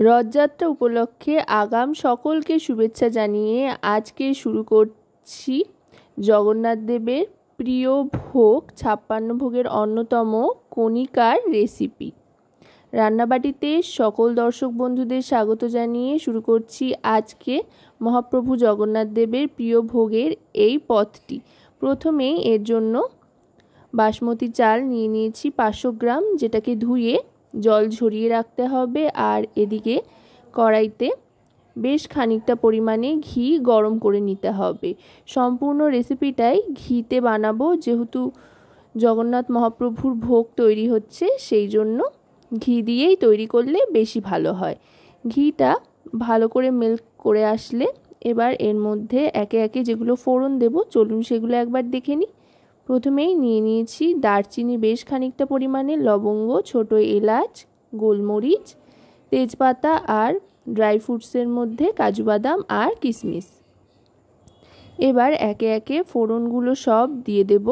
রথযাত্রা উপলক্ষে আগাম সকলকে শুভেচ্ছা জানিয়ে আজকে শুরু করছি জগন্নাথ দেবের প্রিয় ভোগ 56 ভোগের অন্যতম কণিকার রেসিপি। রান্নাবাটিতে সকল দর্শক বন্ধুদের স্বাগত জানিয়ে শুরু করছি আজকে মহাপ্রভু জগন্নাথ দেবের প্রিয় ভোগের এই পদটি। প্রথমেই এর জন্য বাসমতি চাল নিয়ে নিয়েছি 500 গ্রাম, যেটাকে ধুয়ে জল ঝরিয়ে রাখতে হবে। আর এদিকে কড়াইতে বেশ খানিকটা পরিমাণে ঘি গরম করে নিতে হবে। সম্পূর্ণ রেসিপিটাই ঘিতে বানাবো, যেহেতু জগন্নাথ মহাপ্রভুর ভোগ তৈরি হচ্ছে, সেই জন্য ঘি দিয়েই তৈরি করলে বেশি ভালো হয়। ঘিটা ভালো করে মেল্ট করে আসলে এবার এর মধ্যে একে একে যেগুলো ফোড়ন দেব, চলুন সেগুলো একবার দেখে নিই। প্রথমেই নিয়ে নিয়েছি দারচিনি বেশ খানিকটা পরিমাণে, লবঙ্গ, ছোট এলাচ, গোলমরিচ, তেজপাতা আর ড্রাই ফ্রুটসের মধ্যে কাজু বাদাম আর কিশমিশ। এবার একে একে ফোড়নগুলো সব দিয়ে দেব।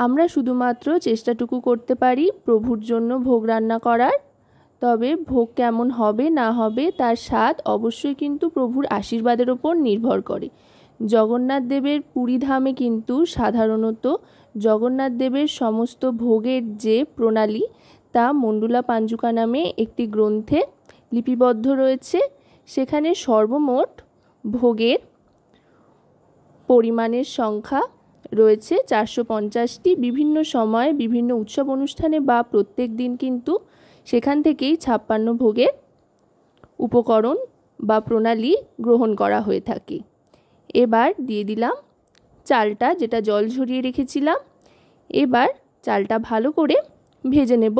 আমরা শুধুমাত্র চেষ্টাটুকু করতে পারি প্রভুর জন্য ভোগ রান্না করার, তবে ভোগ কেমন হবে না হবে তার স্বাদ অবশ্যই কিন্তু প্রভুর আশীর্বাদের ওপর নির্ভর করে। জগন্নাথ দেবের পুরী ধামে কিন্তু সাধারণত জগন্নাথ দেবের সমস্ত ভোগের যে প্রণালী তা মণ্ডুলা পাঞ্জুকা নামে একটি গ্রন্থে লিপিবদ্ধ রয়েছে। সেখানে সর্বমোট ভোগের পরিমাণের সংখ্যা রয়েছে 450টি। বিভিন্ন সময় বিভিন্ন উৎসব অনুষ্ঠানে বা প্রত্যেক দিন কিন্তু সেখান থেকেই 56 ভোগের উপকরণ বা প্রণালী গ্রহণ করা হয়ে থাকে। এবার দিয়ে দিলাম চালটা, যেটা জল ঝরিয়ে রেখেছিলাম। এবার চালটা ভালো করে ভেজে নেব,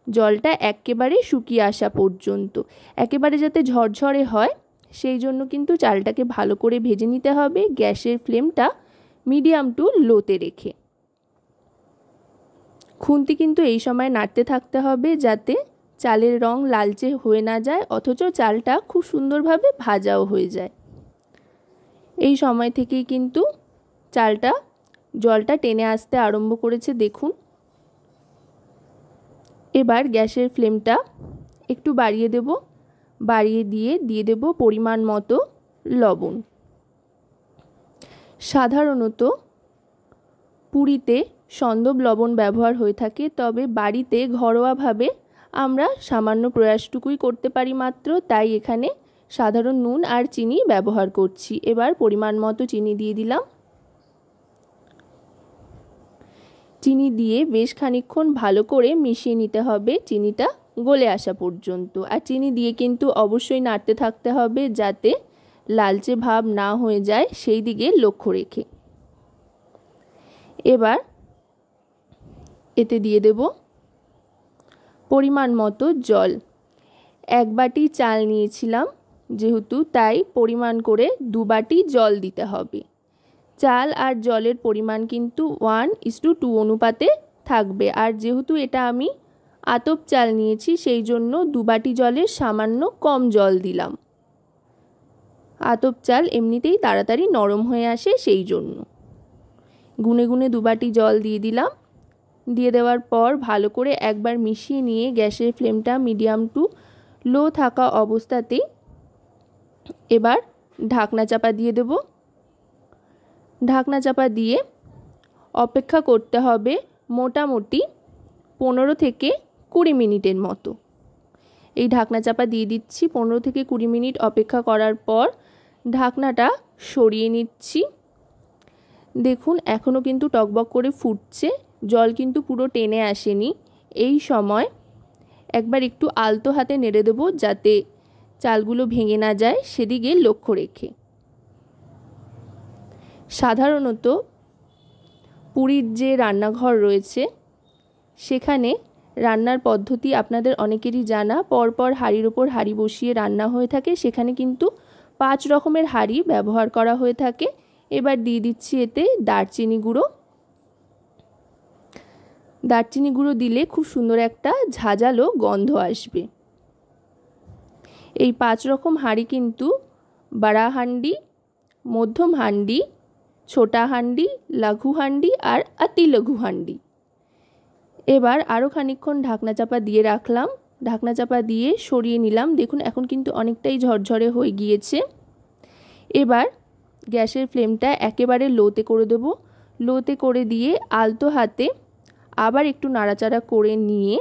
জলটা একেবারে শুকিয়ে আসা পর্যন্ত। একেবারে যাতে ঝরঝরে হয় সেই জন্য কিন্তু চালটাকে ভালো করে ভেজে নিতে হবে, গ্যাসের ফ্লেমটা মিডিয়াম টু লোতে রেখে। খুন্তি কিন্তু এই সময় নাড়তে থাকতে হবে যাতে চালের রং লালচে হয়ে না যায়, অথচ চালটা খুব সুন্দরভাবে ভাজাও হয়ে যায়। এই সময় থেকেই কিন্তু চালটা জলটা টেনে আসতে আরম্ভ করেছে, দেখুন। এবার গ্যাসের ফ্লেমটা একটু বাড়িয়ে দেব, বাড়িয়ে দিয়ে দেব পরিমাণ মতো লবণ। সাধারণত পুরীতে সন্দব লবণ ব্যবহার হয়ে থাকে, তবে বাড়িতে ঘরোয়াভাবে আমরা সামান্য প্রয়াসটুকুই করতে পারি মাত্র, তাই এখানে সাধারণ নুন আর চিনি ব্যবহার করছি। এবার পরিমাণ মতো চিনি দিয়ে দিলাম। চিনি দিয়ে বেশ খানিকক্ষণ ভালো করে মিশিয়ে নিতে হবে, চিনিটা গলে আসা পর্যন্ত। আর চিনি দিয়ে কিন্তু অবশ্যই নাড়তে থাকতে হবে যাতে লালচে ভাব না হয়ে যায়, সেই দিকে লক্ষ্য রেখে। এবার এতে দিয়ে দেব পরিমাণ মতো জল। 1 বাটি চাল নিয়েছিলাম যেহেতু, তাই পরিমাণ করে 2 বাটি জল দিতে হবে। চাল আর জলের পরিমাণ কিন্তু 1:2 অনুপাতে থাকবে। আর যেহেতু এটা আমি আতপ চাল নিয়েছি, সেই জন্য 2 বাটি জলের সামান্য কম জল দিলাম। আতপ চাল এমনিতেই তাড়াতাড়ি নরম হয়ে আসে, সেই জন্য গুনে গুনে 2 বাটি জল দিয়ে দিলাম। দিয়ে দেওয়ার পর ভালো করে একবার মিশিয়ে নিয়ে গ্যাসের ফ্লেমটা মিডিয়াম টু লো থাকা অবস্থাতেই এবার ঢাকনা চাপা দিয়ে দেব। ঢাকনা চাপা দিয়ে অপেক্ষা করতে হবে মোটামুটি 15 থেকে 20 মিনিটের মতো। এই ঢাকনা চাপা দিয়ে দিচ্ছি। 15 থেকে 20 মিনিট অপেক্ষা করার পর ঢাকনাটা সরিয়ে নিচ্ছি। দেখুন এখনও কিন্তু টকবক করে ফুটছে, জল কিন্তু পুরো টেনে আসেনি। এই সময় একবার একটু আলতো হাতে নেড়ে দেবো যাতে চালগুলো ভেঙে না যায়, সেদিকে লক্ষ্য রেখে। সাধারণত পুরীর যে রান্নাঘর রয়েছে সেখানে রান্নার পদ্ধতি আপনাদের অনেকেরই জানা, পরপর হাঁড়ির ওপর হাঁড়ি বসিয়ে রান্না হয়ে থাকে। সেখানে কিন্তু 5 রকমের হাঁড়ি ব্যবহার করা হয়ে থাকে। এবার দিয়ে দিচ্ছি এতে দারচিনি গুঁড়ো। দারচিনি গুঁড়ো দিলে খুব সুন্দর একটা ঝাঁঝালো গন্ধ আসবে। এই 5 রকম হাঁড়ি কিন্তু বড়া হান্ডি, মধ্যম হান্ডি, ছোটা হান্ডি, লঘু হান্ডি আর অতি লঘু হান্ডি। এবার আরও খানিকক্ষণ ঢাকনা চাপা দিয়ে রাখলাম। ঢাকনা চাপা দিয়ে সরিয়ে নিলাম। দেখুন এখন কিন্তু অনেকটাই ঝরঝরে হয়ে গিয়েছে। এবার গ্যাসের ফ্লেমটা একেবারে লোতে করে দেব। লোতে করে দিয়ে আলতো হাতে আবার একটু নাড়াচাড়া করে নিয়ে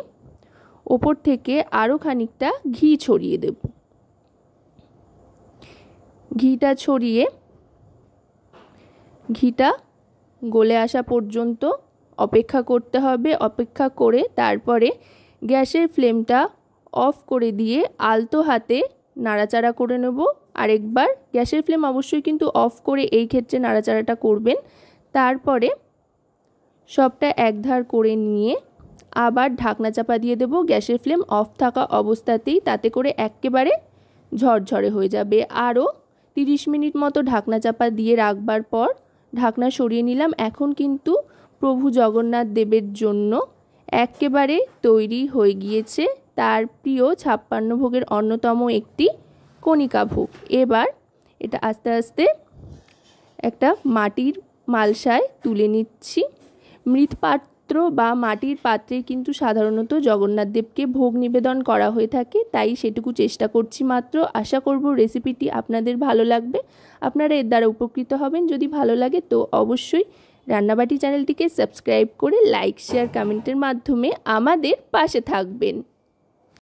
ওপর থেকে আরও খানিকটা ঘি ছড়িয়ে দেব। ঘিটা ছড়িয়ে ঘিটা গলে আসা পর্যন্ত অপেক্ষা করতে হবে। অপেক্ষা করে তারপরে গ্যাসের ফ্লেমটা অফ করে দিয়ে আলতো হাতে নাড়াচাড়া করে নেব। আরেকবার গ্যাসের ফ্লেম অবশ্যই কিন্তু অফ করে এই ক্ষেত্রে নাড়াচাড়াটা করবেন। তারপরে সবটা একধার করে নিয়ে আবার ঢাকনা চাপা দিয়ে দেব গ্যাসের ফ্লেম অফ থাকা অবস্থাতেই, তাতে করে একেবারে ঝরঝরে হয়ে যাবে। আরও 30 মিনিট মতো ঢাকনা চাপা দিয়ে রাখবার পর ঢাকনা সরিয়ে নিলাম। এখন কিন্তু প্রভু জগন্নাথ দেবের জন্য একেবারে তৈরি হয়ে গিয়েছে তার প্রিয় 56 ভোগের অন্যতম একটি কণিকা ভোগ। এবার এটা আস্তে আস্তে একটা মাটির মালসায় তুলে নিচ্ছি। মৃৎপাত্র বা মাটির পাত্রে কিন্তু সাধারণত জগন্নাথ দেবকে ভোগ নিবেদন করা হয়ে থাকে, তাই সেটুকু চেষ্টা করছি মাত্র। আশা করব রেসিপিটি আপনাদের ভালো লাগবে, আপনারা এর দ্বারা উপকৃত হবেন। যদি ভালো লাগে তো অবশ্যই রান্নাবাটি চ্যানেলটিকে সাবস্ক্রাইব করে লাইক শেয়ার কমেন্টের মাধ্যমে আমাদের পাশে থাকবেন।